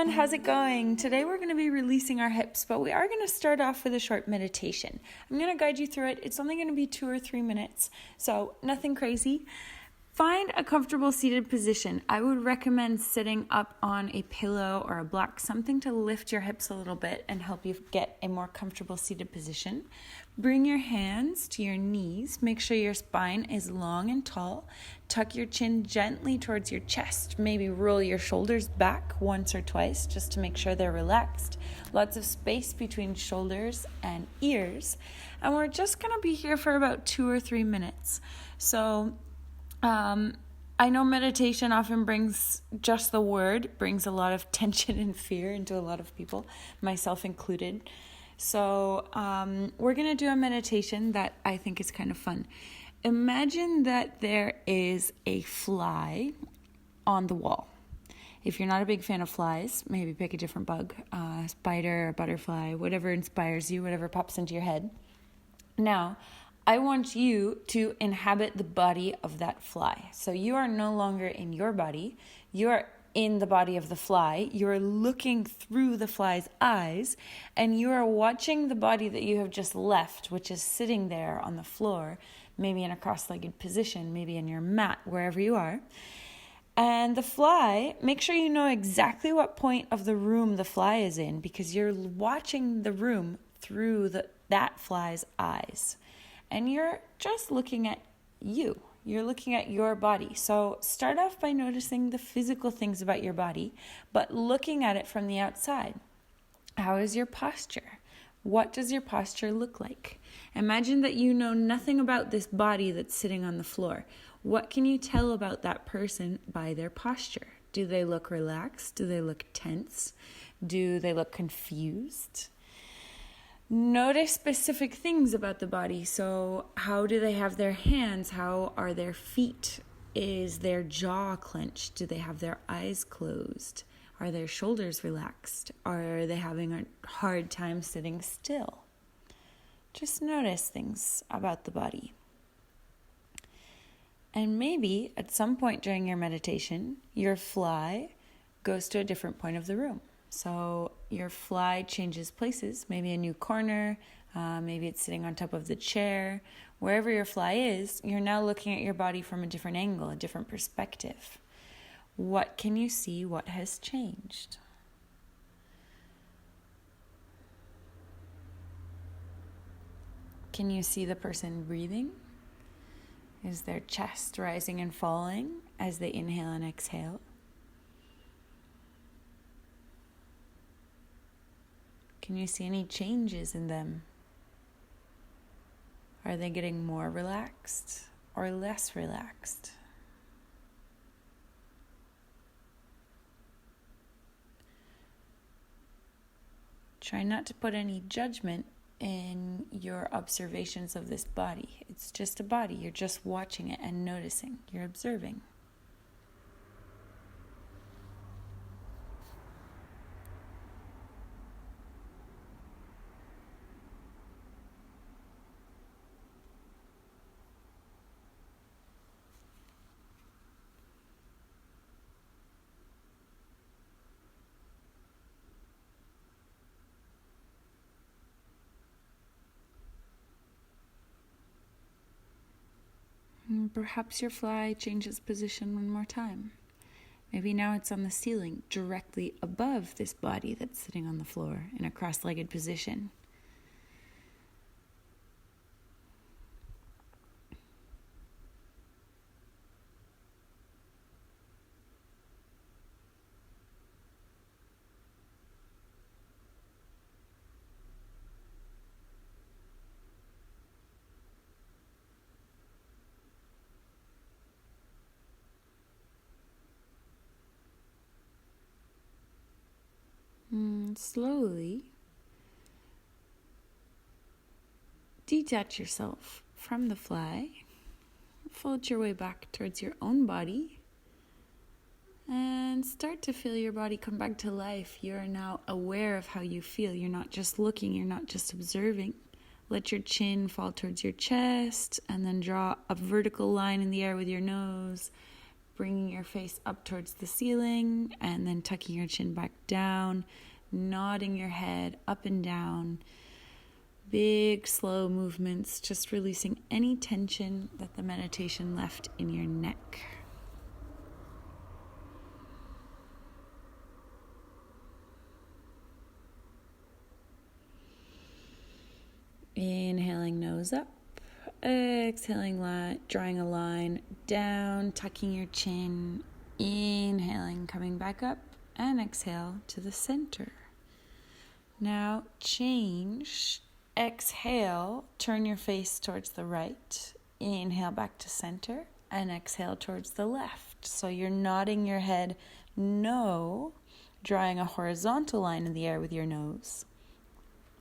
everyone, how's it going? Today we're going to be releasing our hips, but we are going to start off with a short meditation. I'm going to guide you through it. It's only going to be 2 or 3 minutes, so nothing crazy. Find a comfortable seated position. I would recommend sitting up on a pillow or a block, something to lift your hips a little bit and help you get a more comfortable seated position. Bring your hands to your knees. Make sure your spine is long and tall. Tuck your chin gently towards your chest. Maybe roll your shoulders back once or twice just to make sure they're relaxed. Lots of space between shoulders and ears. And we're just going to be here for about 2 or 3 minutes. So I know meditation often brings, just the word, brings a lot of tension and fear into a lot of people, myself included. So we're going to do a meditation that I think is kind of fun. Imagine that there is a fly on the wall. If you're not a big fan of flies, maybe pick a different bug, spider, butterfly, whatever inspires you, whatever pops into your head. Now, I want you to inhabit the body of that fly. So you are no longer in your body. You are in the body of the fly. You are looking through the fly's eyes, and you are watching the body that you have just left, which is sitting there on the floor, maybe in a cross-legged position, maybe in your mat, wherever you are. And the fly, make sure you know exactly what point of the room the fly is in, because you're watching the room through that fly's eyes. And you're just looking at you. You're looking at your body. So start off by noticing the physical things about your body, but looking at it from the outside. How is your posture? What does your posture look like? Imagine that you know nothing about this body that's sitting on the floor. What can you tell about that person by their posture? Do they look relaxed? Do they look tense? Do they look confused? Notice specific things about the body. So how do they have their hands? How are their feet? Is their jaw clenched? Do they have their eyes closed? Are their shoulders relaxed? Are they having a hard time sitting still? Just notice things about the body. And maybe at some point during your meditation, your fly goes to a different point of the room. So your fly changes places, maybe a new corner, maybe it's sitting on top of the chair. Wherever your fly is, you're now looking at your body from a different angle, a different perspective. What can you see? What has changed? Can you see the person breathing? Is their chest rising and falling as they inhale and exhale? Can you see any changes in them? Are they getting more relaxed or less relaxed? Try not to put any judgment in your observations of this body. It's just a body. You're just watching it and noticing. You're observing. Perhaps your fly changes position one more time. Maybe now it's on the ceiling, directly above this body that's sitting on the floor in a cross-legged position. Slowly detach yourself from the fly. Fold your way back towards your own body and start to feel your body come back to life. You are now aware of how you feel. You're not just looking, you're not just observing. Let your chin fall towards your chest and then draw a vertical line in the air with your nose. bringing your face up towards the ceiling and then tucking your chin back down, nodding your head up and down. Big, slow movements, just releasing any tension that the meditation left in your neck. Inhaling nose up, exhaling, drawing a line down, tucking your chin, inhaling, coming back up, and exhale to the center. Now change. Exhale, turn your face towards the right. Inhale back to center and exhale towards the left. So you're nodding your head no, drawing a horizontal line in the air with your nose.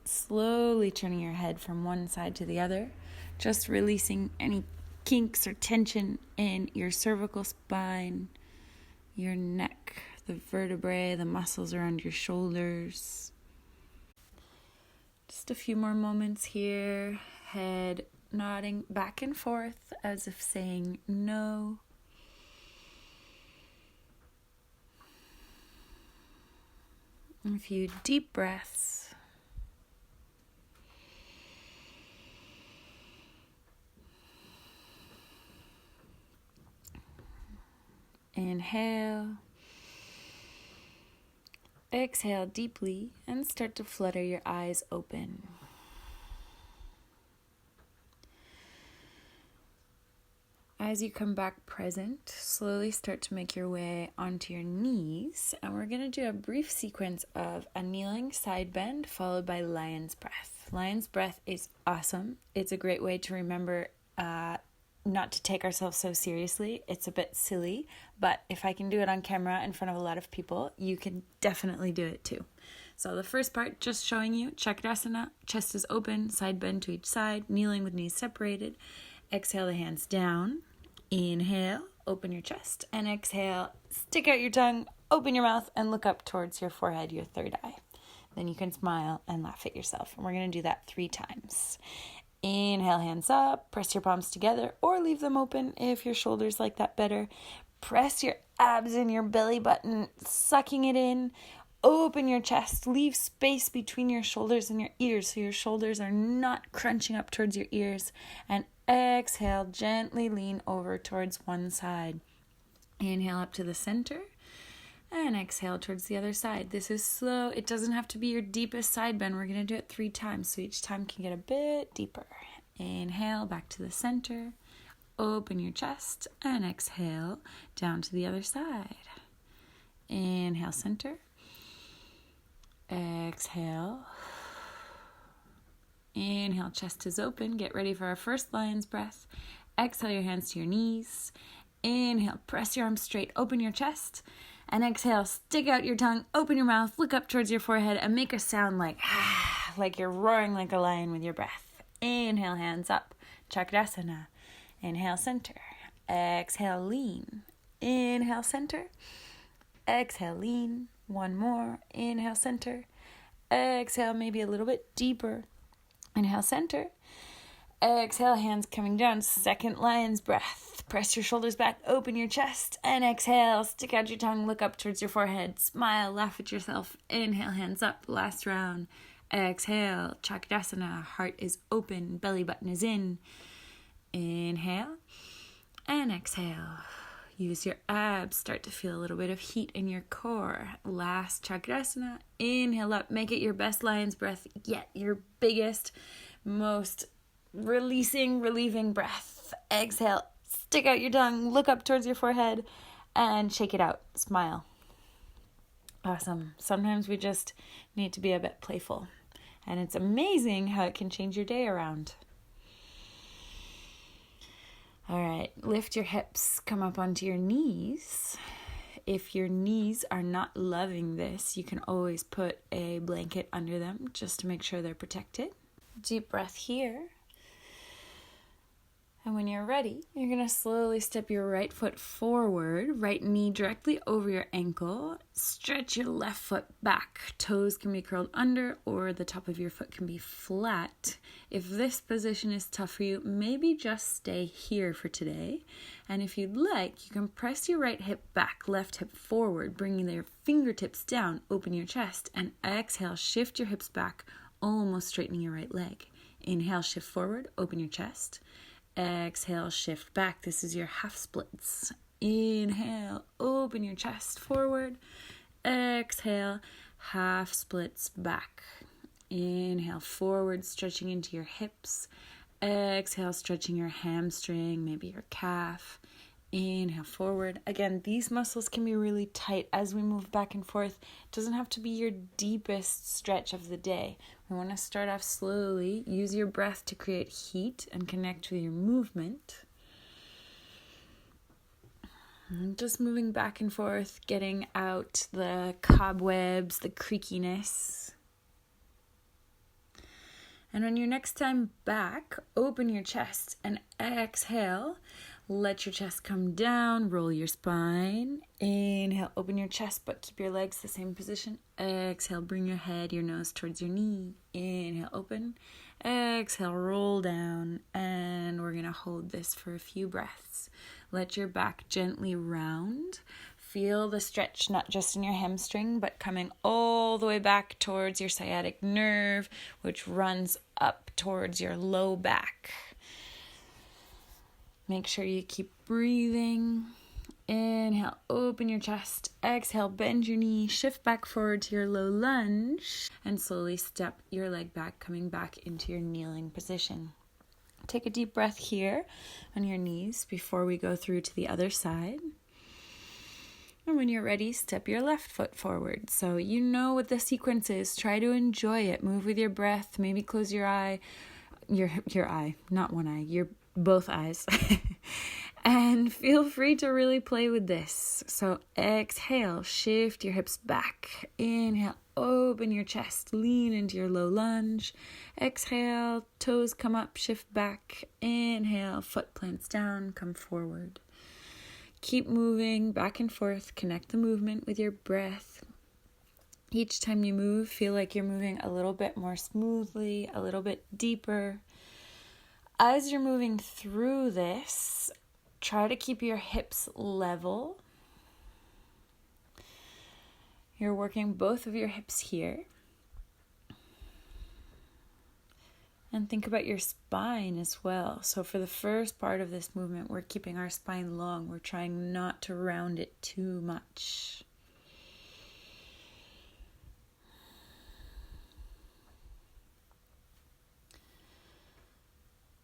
Slowly turning your head from one side to the other, just releasing any kinks or tension in your cervical spine, your neck, the vertebrae, the muscles around your shoulders. Just a few more moments here, head nodding back and forth as if saying no. A few deep breaths. Inhale. Exhale deeply and start to flutter your eyes open. As you come back present, slowly start to make your way onto your knees, and we're going to do a brief sequence of a kneeling side bend followed by lion's breath. Lion's breath is awesome. It's a great way to remember not to take ourselves so seriously. It's a bit silly, but if I can do it on camera in front of a lot of people, you can definitely do it too. So the first part, just showing you Chakrasana, chest is open, side bend to each side, kneeling with knees separated. Exhale the hands down. Inhale, open your chest, and exhale, stick out your tongue, open your mouth, and look up towards your forehead, your third eye. Then you can smile and laugh at yourself. And we're going to do that 3 times. Inhale, hands up, press your palms together or leave them open if your shoulders like that better. Press your abs in your belly button, sucking it in. Open your chest, leave space between your shoulders and your ears so your shoulders are not crunching up towards your ears. And exhale, gently lean over towards one side. Inhale up to the center. And exhale towards the other side. This is slow. It doesn't have to be your deepest side bend. We're going to do it 3 times, so each time can get a bit deeper. Inhale, back to the center. Open your chest. And exhale, down to the other side. Inhale, center. Exhale. Inhale, chest is open. Get ready for our first lion's breath. Exhale your hands to your knees. Inhale, press your arms straight. Open your chest. And exhale, stick out your tongue, open your mouth, look up towards your forehead, and make a sound like you're roaring like a lion with your breath. Inhale, hands up, Chakrasana. Inhale, center. Exhale, lean. Inhale, center. Exhale, lean. One more. Inhale, center. Exhale, maybe a little bit deeper. Inhale, center. Exhale, hands coming down. Second lion's breath. Press your shoulders back, open your chest, and exhale. Stick out your tongue, look up towards your forehead. Smile, laugh at yourself. Inhale, hands up. Last round. Exhale, Chakrasana. Heart is open, belly button is in. Inhale, and exhale. Use your abs. Start to feel a little bit of heat in your core. Last Chakrasana. Inhale up. Make it your best lion's breath yet. Your biggest, most relieving breath. Exhale, stick out your tongue, look up towards your forehead, and shake it out. Smile. Awesome. Sometimes we just need to be a bit playful, and it's amazing how it can change your day around. All right, lift your hips, come up onto your knees. If your knees are not loving this, you can always put a blanket under them just to make sure they're protected. Deep breath here. And when you're ready, you're going to slowly step your right foot forward, right knee directly over your ankle. Stretch your left foot back. Toes can be curled under or the top of your foot can be flat. If this position is tough for you, maybe just stay here for today. And if you'd like, you can press your right hip back, left hip forward, bringing your fingertips down, open your chest, and exhale, shift your hips back, almost straightening your right leg. Inhale, shift forward, open your chest. Exhale, shift back. This is your half splits. Inhale, open your chest forward. Exhale, half splits back. Inhale, forward, stretching into your hips. Exhale, stretching your hamstring, maybe your calf. Inhale, forward. Again, these muscles can be really tight as we move back and forth. It doesn't have to be your deepest stretch of the day. We want to start off slowly. Use your breath to create heat and connect with your movement. And just moving back and forth, getting out the cobwebs, the creakiness. And on your next time back, open your chest and exhale. Let your chest come down, roll your spine. Inhale, open your chest, but keep your legs the same position. Exhale, bring your head, your nose towards your knee. Inhale, open. Exhale, roll down. And we're going to hold this for a few breaths. Let your back gently round. Feel the stretch, not just in your hamstring, but coming all the way back towards your sciatic nerve, which runs up towards your low back. Make sure you keep breathing. Inhale, open your chest. Exhale, bend your knee. Shift back forward to your low lunge. And slowly step your leg back, coming back into your kneeling position. Take a deep breath here on your knees before we go through to the other side. And when you're ready, step your left foot forward. So you know what the sequence is. Try to enjoy it. Move with your breath. Maybe close your eye. Your eye, not one eye. Your both eyes. And feel free to really play with this. So exhale, shift your hips back. Inhale, open your chest, lean into your low lunge. Exhale, toes come up, shift back. Inhale, foot plants down, come forward. Keep moving back and forth. Connect the movement with your breath. Each time you move, feel like you're moving a little bit more smoothly, a little bit deeper. As you're moving through this, try to keep your hips level. You're working both of your hips here. And think about your spine as well. So for the first part of this movement, we're keeping our spine long. We're trying not to round it too much.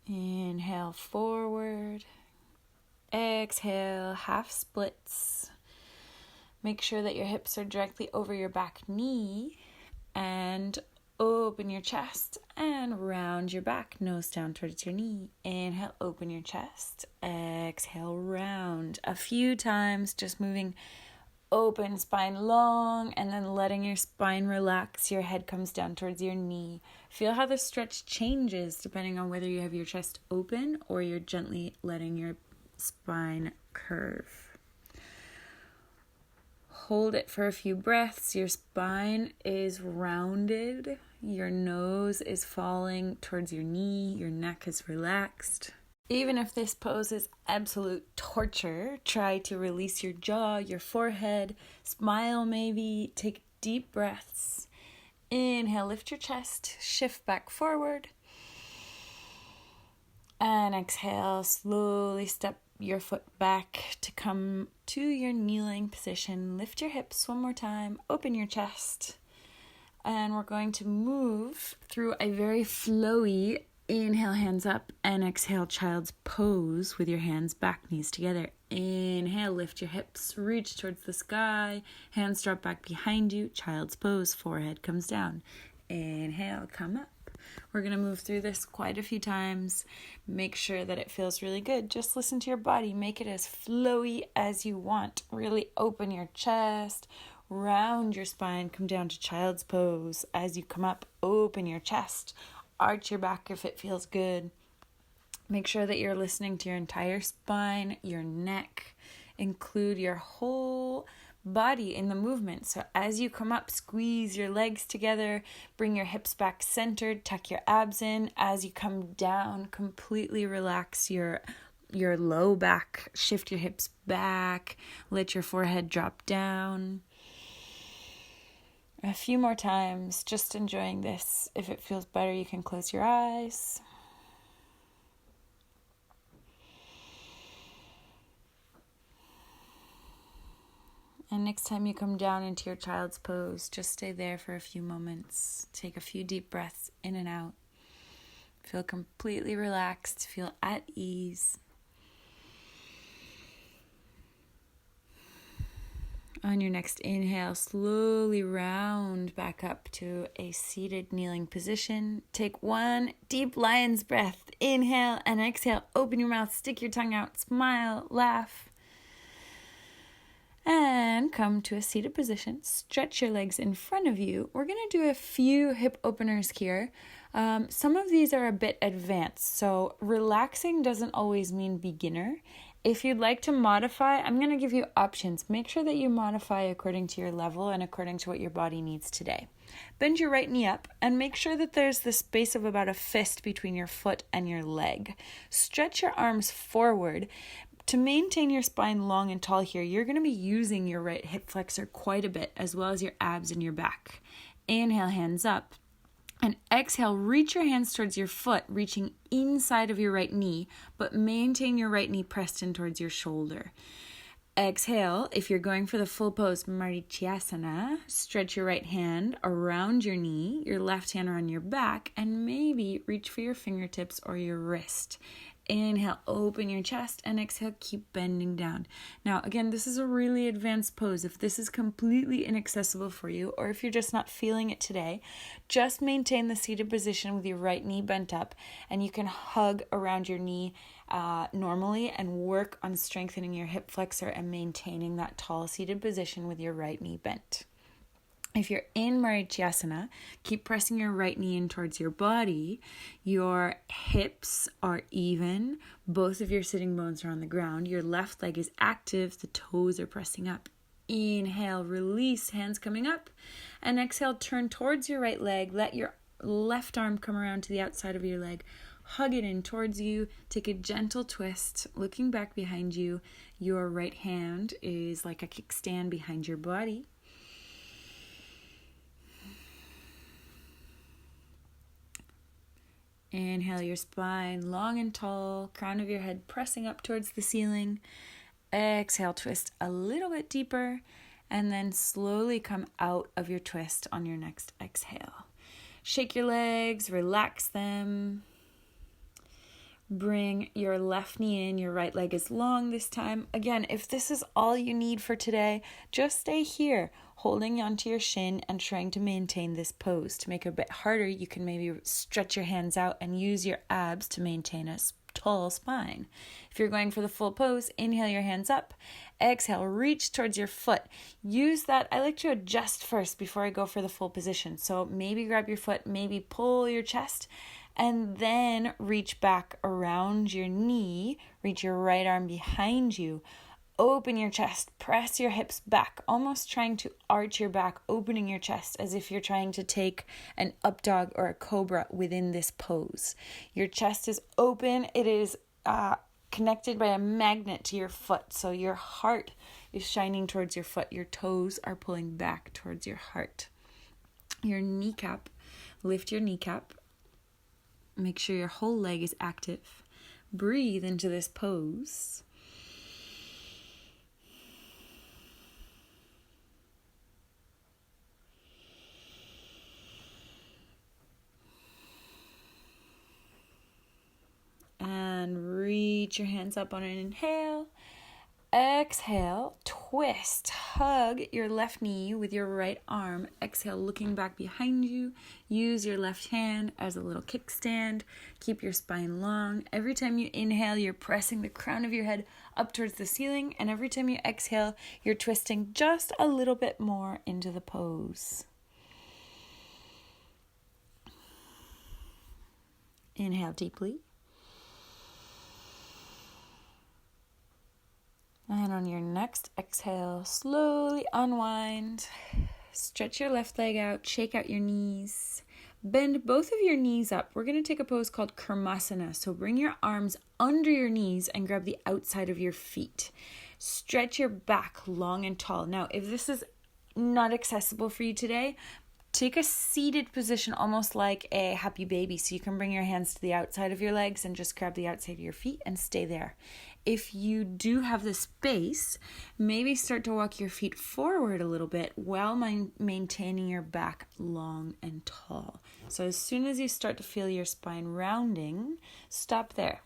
Inhale forward. Exhale, half splits. Make sure that your hips are directly over your back knee and open your chest and round your back, nose down towards your knee. Inhale, open your chest. Exhale, round. A few times, just moving open, spine long, and then letting your spine relax. Your head comes down towards your knee. Feel how the stretch changes depending on whether you have your chest open or you're gently letting your spine curve. Hold it for a few breaths. Your spine is rounded. Your nose is falling towards your knee. Your neck is relaxed. Even if this pose is absolute torture, try to release your jaw, your forehead, smile maybe, take deep breaths. Inhale, lift your chest, shift back forward. And exhale, slowly step your foot back to come to your kneeling position. Lift your hips one more time, open your chest. And we're going to move through a very flowy inhale, hands up, and exhale, child's pose with your hands back, knees together. Inhale, lift your hips, reach towards the sky, hands drop back behind you, child's pose, forehead comes down. Inhale, come up. We're going to move through this quite a few times. Make sure that it feels really good. Just listen to your body. Make it as flowy as you want. Really open your chest, round your spine, come down to child's pose. As you come up, open your chest. Arch your back if it feels good. Make sure that you're listening to your entire spine, your neck, include your whole body in the movement. So as you come up, squeeze your legs together, bring your hips back centered, tuck your abs in. As you come down, completely relax your low back, shift your hips back, let your forehead drop down. A few more times, just enjoying this. If it feels better, you can close your eyes. And next time you come down into your child's pose, just stay there for a few moments. Take a few deep breaths in and out. Feel completely relaxed. Feel at ease. On your next inhale, slowly round back up to a seated kneeling position. Take one deep lion's breath. Inhale and exhale. Open your mouth, stick your tongue out, smile, laugh. And come to a seated position. Stretch your legs in front of you. We're going to do a few hip openers here. Some of these are a bit advanced, so relaxing doesn't always mean beginner. If you'd like to modify, I'm going to give you options. Make sure that you modify according to your level and according to what your body needs today. Bend your right knee up and make sure that there's the space of about a fist between your foot and your leg. Stretch your arms forward. To maintain your spine long and tall here, you're going to be using your right hip flexor quite a bit, as well as your abs and your back. Inhale, hands up. And exhale, reach your hands towards your foot, reaching inside of your right knee, but maintain your right knee pressed in towards your shoulder. Exhale, if you're going for the full pose, Marichyasana, stretch your right hand around your knee, your left hand around your back, and maybe reach for your fingertips or your wrist. Inhale, open your chest, and exhale, keep bending down. Now, again, this is a really advanced pose. If this is completely inaccessible for you, or if you're just not feeling it today, just maintain the seated position with your right knee bent up, and you can hug around your knee normally and work on strengthening your hip flexor and maintaining that tall seated position with your right knee bent. If you're in Marichyasana, keep pressing your right knee in towards your body. Your hips are even. Both of your sitting bones are on the ground. Your left leg is active. The toes are pressing up. Inhale, release, hands coming up. And exhale, turn towards your right leg. Let your left arm come around to the outside of your leg. Hug it in towards you. Take a gentle twist. Looking back behind you, your right hand is like a kickstand behind your body. Inhale your spine long and tall, crown of your head pressing up towards the ceiling. Exhale, twist a little bit deeper, and then slowly come out of your twist on your next exhale. Shake your legs, relax them. Bring your left knee in, your right leg is long this time. Again, if this is all you need for today, just stay here, holding onto your shin and trying to maintain this pose. To make it a bit harder, you can maybe stretch your hands out and use your abs to maintain a tall spine. If you're going for the full pose, inhale your hands up. Exhale, reach towards your foot. Use that. I like to adjust first before I go for the full position. So maybe grab your foot, maybe pull your chest, and then reach back around your knee. Reach your right arm behind you. Open your chest, press your hips back, almost trying to arch your back, opening your chest as if you're trying to take an up dog or a cobra within this pose. Your chest is open. It is connected by a magnet to your foot. So your heart is shining towards your foot. Your toes are pulling back towards your heart. Your kneecap, lift your kneecap. Make sure your whole leg is active. Breathe into this pose. And reach your hands up on an inhale. Exhale, twist, hug your left knee with your right arm. Exhale, looking back behind you. Use your left hand as a little kickstand. Keep your spine long. Every time you inhale, you're pressing the crown of your head up towards the ceiling. And every time you exhale, you're twisting just a little bit more into the pose. Inhale deeply. And on your next exhale, slowly unwind. Stretch your left leg out, shake out your knees. Bend both of your knees up. We're going to take a pose called Kurma Sana. So bring your arms under your knees and grab the outside of your feet. Stretch your back long and tall. Now, if this is not accessible for you today, take a seated position, almost like a happy baby. So you can bring your hands to the outside of your legs and just grab the outside of your feet and stay there. If you do have the space, maybe start to walk your feet forward a little bit while maintaining your back long and tall. So as soon as you start to feel your spine rounding, stop there.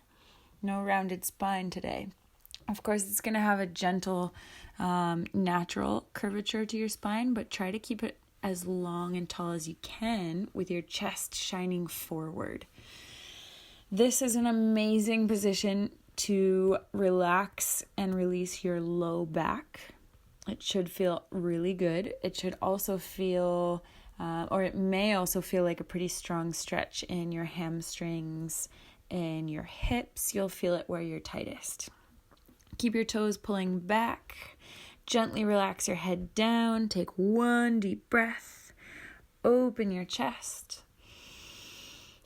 No rounded spine today. Of course, it's going to have a gentle, natural curvature to your spine, but try to keep it as long and tall as you can with your chest shining forward. This is an amazing position to relax and release your low back. It should feel really good. It should also feel, or it may also feel like a pretty strong stretch in your hamstrings and your hips. You'll feel it where you're tightest. Keep your toes pulling back. Gently relax your head down. Take one deep breath. Open your chest.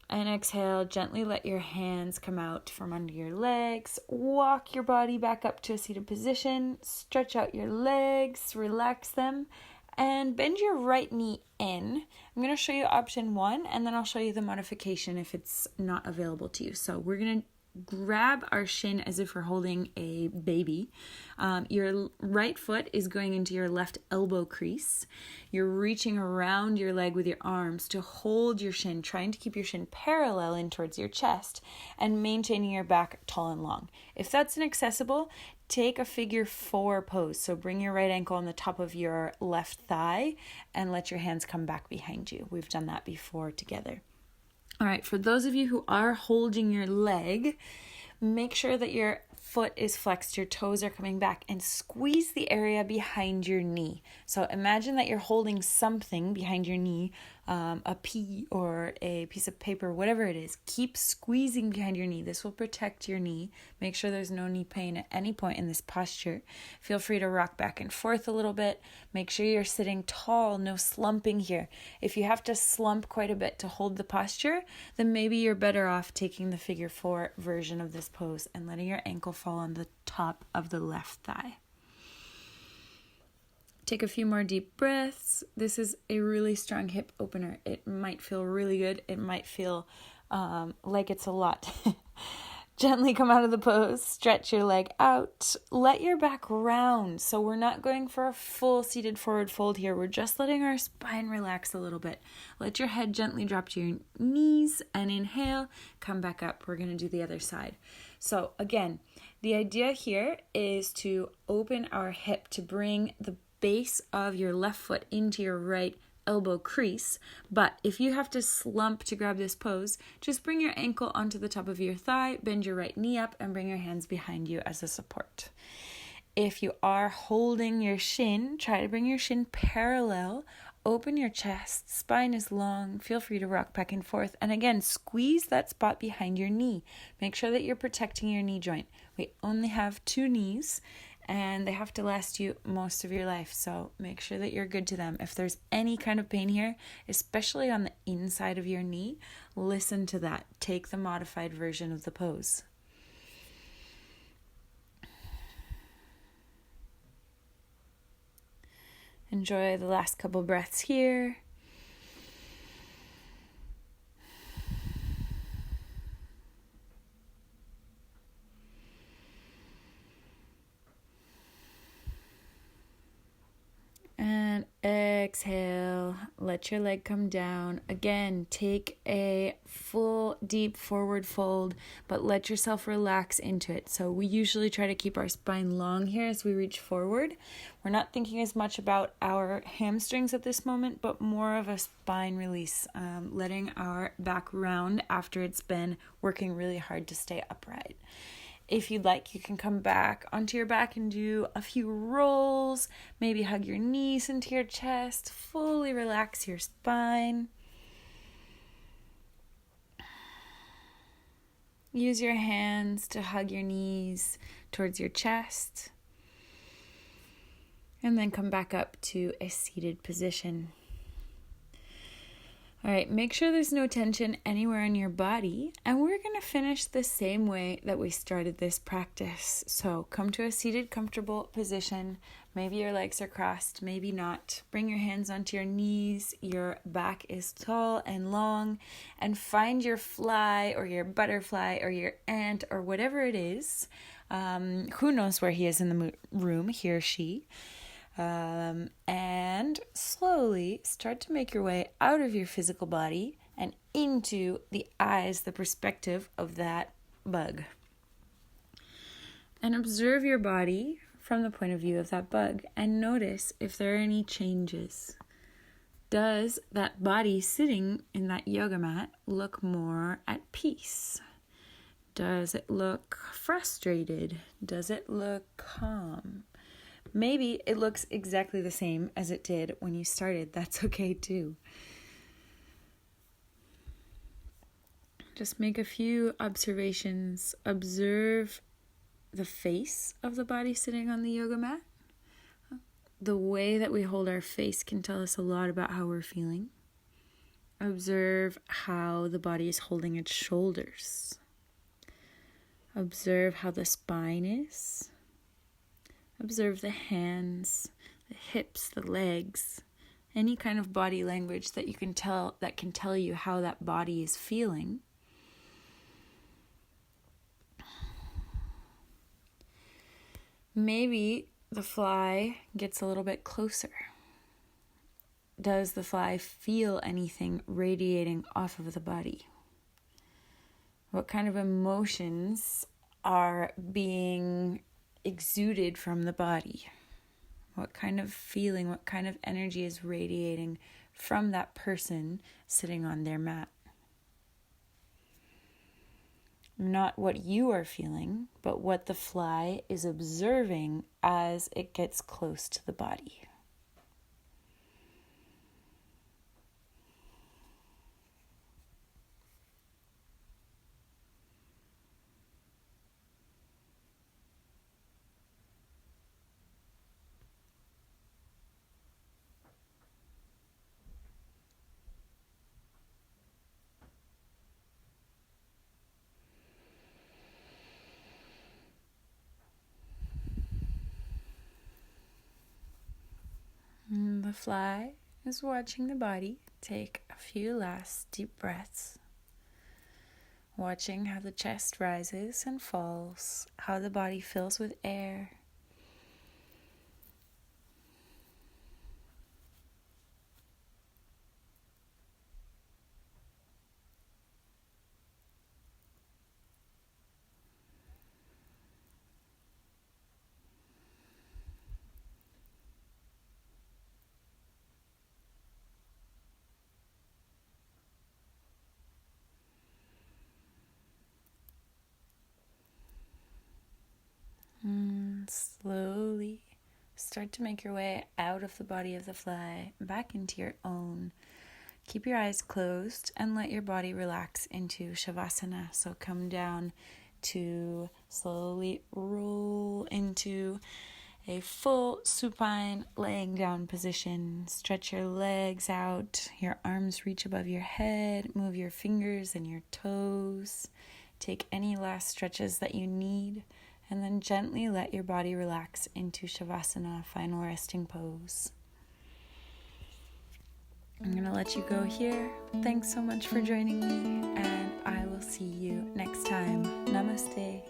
And exhale, gently let your hands come out from under your legs. Walk your body back up to a seated position. Stretch out your legs, relax them, and bend your right knee in. I'm going to show you option 1, and then I'll show you the modification if it's not available to you. So we're going to grab our shin as if we're holding a baby. Your right foot is going into your left elbow crease. You're reaching around your leg with your arms to hold your shin, trying to keep your shin parallel in towards your chest and maintaining your back tall and long. If that's inaccessible, take a figure 4 pose. So bring your right ankle on the top of your left thigh and let your hands come back behind you. We've done that before together. All right, for those of you who are holding your leg, make sure that your foot is flexed, your toes are coming back, and squeeze the area behind your knee. So imagine that you're holding something behind your knee, a pea or a piece of paper, whatever it is. Keep squeezing behind your knee. This will protect your knee. Make sure there's no knee pain at any point in this posture. Feel free to rock back and forth a little bit. Make sure you're sitting tall, no slumping here. If you have to slump quite a bit to hold the posture, then maybe you're better off taking the figure 4 version of this pose and letting your ankle fall on the top of the left thigh. Take a few more deep breaths. This is a really strong hip opener. It might feel really good. It might feel like it's a lot. Gently come out of the pose. Stretch your leg out. Let your back round. So we're not going for a full seated forward fold here. We're just letting our spine relax a little bit. Let your head gently drop to your knees and inhale. Come back up. We're going to do the other side. So again, the idea here is to open our hip to bring the base of your left foot into your right elbow crease. But if you have to slump to grab this pose, just bring your ankle onto the top of your thigh, bend your right knee up, and bring your hands behind you as a support. If you are holding your shin, try to bring your shin parallel. Open your chest, spine is long, feel free to rock back and forth. And again, squeeze that spot behind your knee. Make sure that you're protecting your knee joint. We only have 2 knees, and they have to last you most of your life. So make sure that you're good to them. If there's any kind of pain here, especially on the inside of your knee, listen to that. Take the modified version of the pose. Enjoy the last couple breaths here. And exhale, let your leg come down. Again, take a full deep forward fold, but let yourself relax into it. So we usually try to keep our spine long here as we reach forward. We're not thinking as much about our hamstrings at this moment, but more of a spine release, letting our back round after it's been working really hard to stay upright. If you'd like, you can come back onto your back and do a few rolls, maybe hug your knees into your chest, fully relax your spine. Use your hands to hug your knees towards your chest. And then come back up to a seated position. All right, make sure there's no tension anywhere in your body. And we're going to finish the same way that we started this practice. So come to a seated, comfortable position. Maybe your legs are crossed, maybe not. Bring your hands onto your knees. Your back is tall and long. And find your fly or your butterfly or your ant or whatever it is. Who knows where he is in the room, he or she. And slowly start to make your way out of your physical body and into the eyes, the perspective of that bug. And observe your body from the point of view of that bug and notice if there are any changes. Does that body sitting in that yoga mat look more at peace? Does it look frustrated? Does it look calm? Maybe it looks exactly the same as it did when you started. That's okay too. Just make a few observations. Observe the face of the body sitting on the yoga mat. The way that we hold our face can tell us a lot about how we're feeling. Observe how the body is holding its shoulders. Observe how the spine is. Observe the hands, the hips, the legs, any kind of body language that you can tell you how that body is feeling. Maybe the fly gets a little bit closer. Does the fly feel anything radiating off of the body? What kind of emotions are being exuded from the body? What kind of feeling, what kind of energy is radiating from that person sitting on their mat? Not what you are feeling, but what the fly is observing as it gets close to the body. And the fly is watching the body take a few last deep breaths, watching how the chest rises and falls, how the body fills with air. Slowly start to make your way out of the body of the fly, back into your own. Keep your eyes closed and let your body relax into Shavasana. So come down to slowly roll into a full supine laying down position. Stretch your legs out, your arms reach above your head, move your fingers and your toes. Take any last stretches that you need. And then gently let your body relax into Shavasana, final resting pose. I'm going to let you go here. Thanks so much for joining me, and I will see you next time. Namaste.